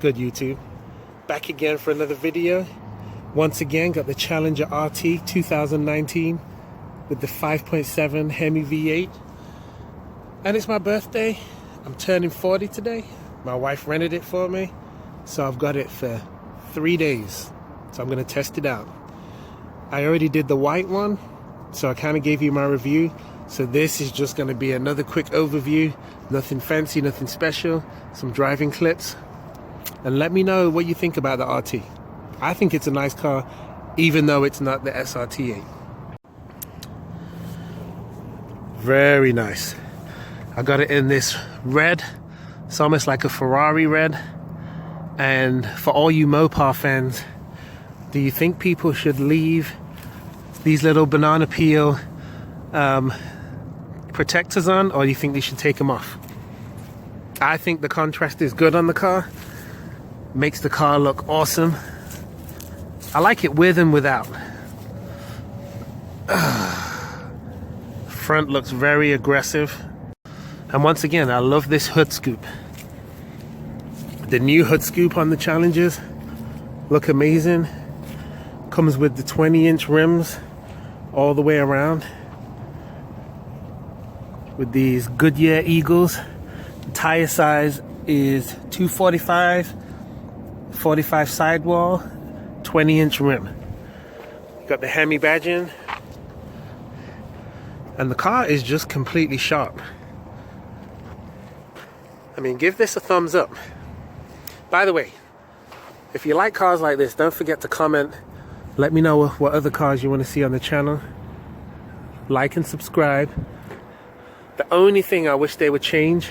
good, YouTube? Back again for another video. Once again, got the Challenger RT 2019 with the 5.7 Hemi V8. And it's my birthday. I'm turning 40 today. My wife rented it for me, so I've got it for 3 days. So I'm gonna test it out. I already did the white one, so I kind of gave you my review. So this is just gonna be another quick overview. Nothing fancy, nothing special. Some driving clips. And let me know what you think about the RT. I think it's a nice car, even though it's not the SRT8. Very nice. I got it in this red. It's almost like a Ferrari red. And for all you Mopar fans, do you think people should leave these little banana peel protectors on, or do you think they should take them off? I think the contrast is good on the car. Makes the car look awesome. I like it with and without. Front looks very aggressive. And once again, I love this hood scoop. The new hood scoop on the Challengers look amazing. Comes with the 20-inch rims all the way around. With these Goodyear Eagles. The tire size is 245, 45 sidewall, 20-inch rim. Got the Hemi badge in. And the car is just completely sharp. I mean, give this a thumbs up. By the way, if you like cars like this, don't forget to comment. Let me know what other cars you want to see on the channel. Like and subscribe. The only thing I wish they would change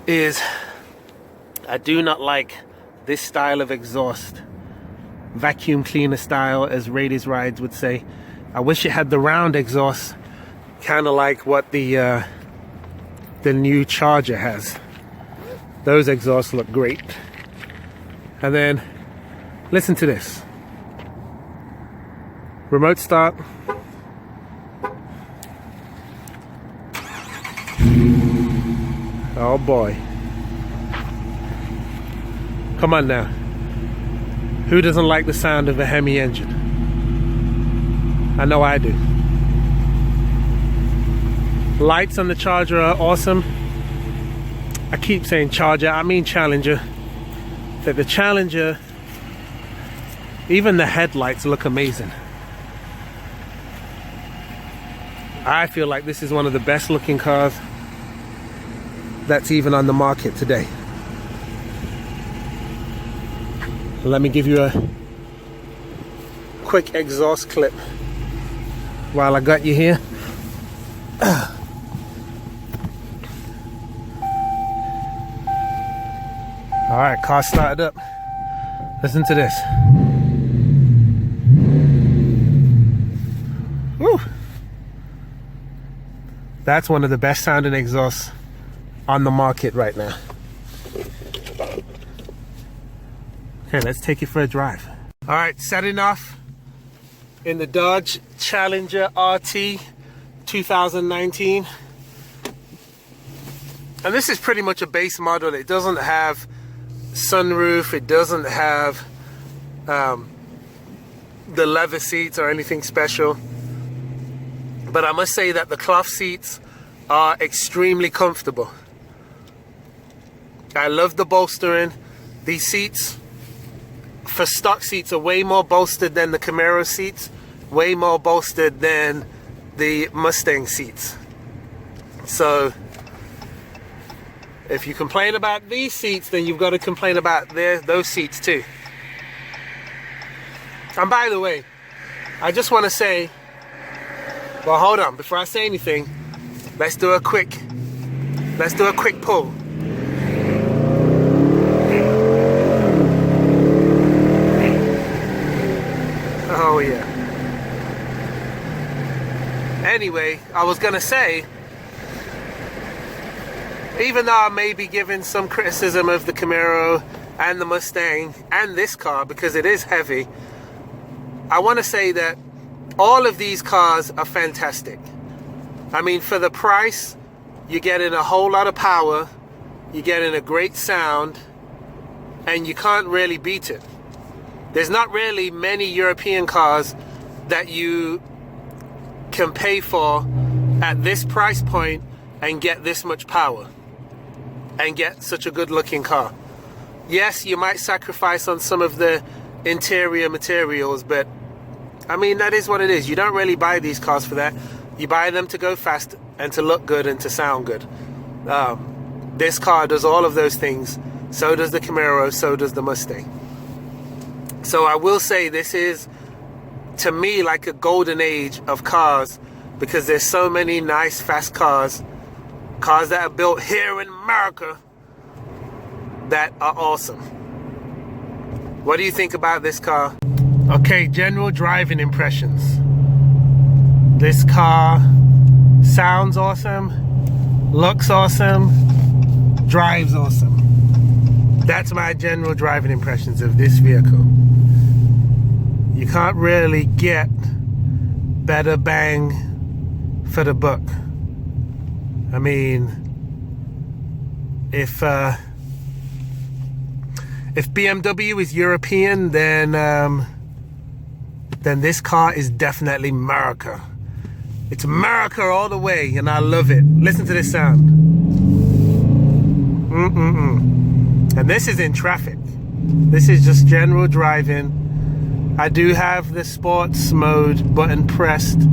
is I do not like this style of exhaust. Vacuum cleaner style, as Raiders Rides would say. I wish it had the round exhaust, kind of like what the new Charger has. Those exhausts look great. And then listen to this. Remote start. Oh boy. Come on now. Who doesn't like the sound of a Hemi engine? I know I do. Lights on the Charger are awesome. I keep saying Charger, I mean Challenger. That the Challenger, even the headlights look amazing. I feel like this is one of the best looking cars that's even on the market today. Let me give you a quick exhaust clip while I got you here. Alright, car started up. Listen to this. Woo! That's one of the best sounding exhausts on the market right now. Okay, let's take it for a drive. Alright, setting off in the Dodge Challenger RT 2019. And this is pretty much a base model. It doesn't have sunroof, it doesn't have the leather seats or anything special. But I must say that the cloth seats are extremely comfortable. I love the bolstering. These seats, for stock seats, are way more bolstered than the Camaro seats, way more bolstered than the Mustang seats. So if you complain about these seats, then you've got to complain about those seats too. And by the way, I just want to say, well, hold on, before I say anything, let's do a quick pull. Oh yeah. Anyway, I was gonna say, even though I may be giving some criticism of the Camaro and the Mustang and this car because it is heavy, I want to say that all of these cars are fantastic. I mean, for the price, you're getting a whole lot of power, you're getting a great sound, and you can't really beat it. There's not really many European cars that you can pay for at this price point and get this much power and get such a good looking car. Yes, you might sacrifice on some of the interior materials, but I mean, that is what it is. You don't really buy these cars for that. You buy them to go fast and to look good and to sound good. This car does all of those things. So does the Camaro, so does the Mustang. So I will say this is, to me, like a golden age of cars, because there's so many nice fast cars that are built here in America that are awesome. What do you think about this car? Okay, general driving impressions. This car sounds awesome, looks awesome, drives awesome. That's my general driving impressions of this vehicle. You can't really get better bang for the buck. I mean, if BMW is European, then this car is definitely America. It's America all the way, and I love it. Listen to this sound. And this is in traffic. This is just general driving. I do have the sports mode button pressed,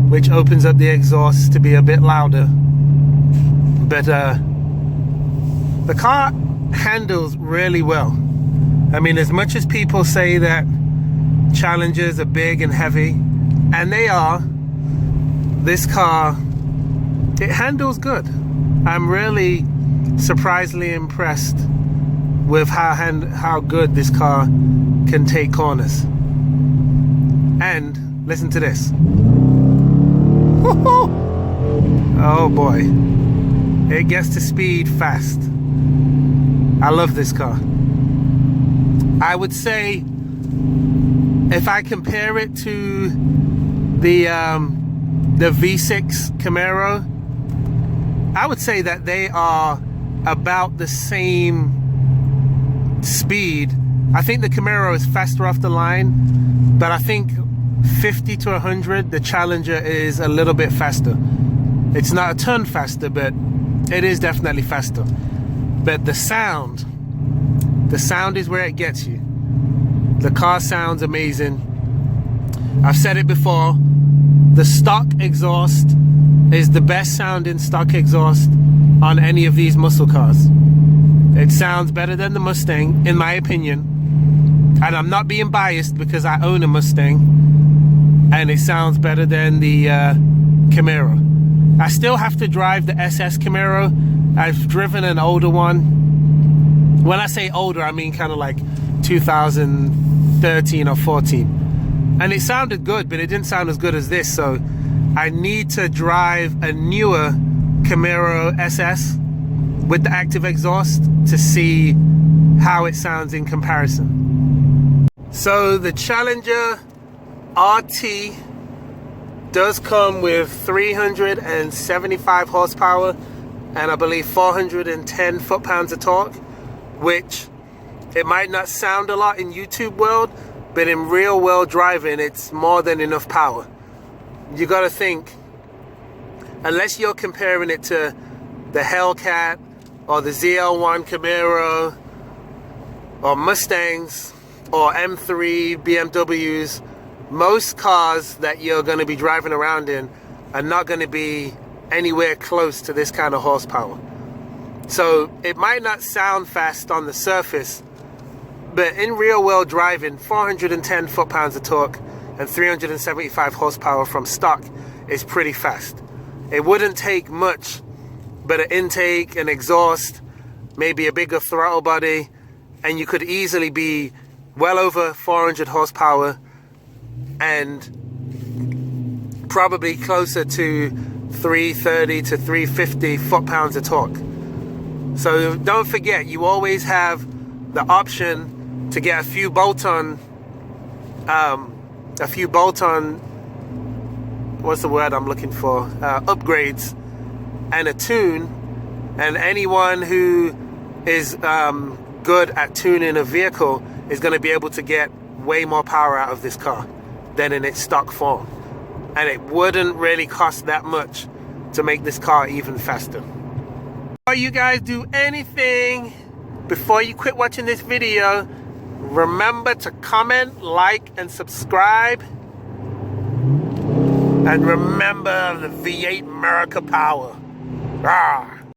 which opens up the exhaust to be a bit louder. But the car handles really well. I mean, as much as people say that Challengers are big and heavy, and they are, this car, it handles good. I'm really surprisingly impressed with how good this car can take corners. And listen to this. Oh boy, it gets to speed fast. I love this car. I would say, if I compare it to the V6 Camaro, I would say that they are about the same speed. I think the Camaro is faster off the line, but I think 50 to 100, the Challenger is a little bit faster. It's not a ton faster, but it is definitely faster. But the sound is where it gets you. The car sounds amazing. I've said it before, the stock exhaust is the best sounding stock exhaust on any of these muscle cars. It sounds better than the Mustang, in my opinion. And I'm not being biased because I own a Mustang, and it sounds better than the Camaro. I still have to drive the SS Camaro. I've driven an older one. When I say older, I mean kind of like 2013 or 14. And it sounded good, but it didn't sound as good as this. So I need to drive a newer Camaro SS with the active exhaust to see how it sounds in comparison. So the Challenger RT does come with 375 horsepower and I believe 410 foot-pounds of torque, which it might not sound a lot in YouTube world, but in real world driving, it's more than enough power. You gotta think, unless you're comparing it to the Hellcat or the ZL1 Camaro or Mustangs or M3 BMWs, most cars that you're going to be driving around in are not going to be anywhere close to this kind of horsepower. So it might not sound fast on the surface, but in real world driving, 410 foot-pounds of torque and 375 horsepower from stock is pretty fast. It wouldn't take much but an intake, an exhaust, maybe a bigger throttle body, and you could easily be well over 400 horsepower and probably closer to 330 to 350 foot-pounds of torque. So don't forget, you always have the option to get a few bolt-on, what's the word I'm looking for? Upgrades and a tune. And anyone who is good at tuning a vehicle is going to be able to get way more power out of this car than in its stock form. And it wouldn't really cost that much to make this car even faster. Before you guys do anything, before you quit watching this video, remember to comment, like, and subscribe. And remember the V8 America power. Rawr.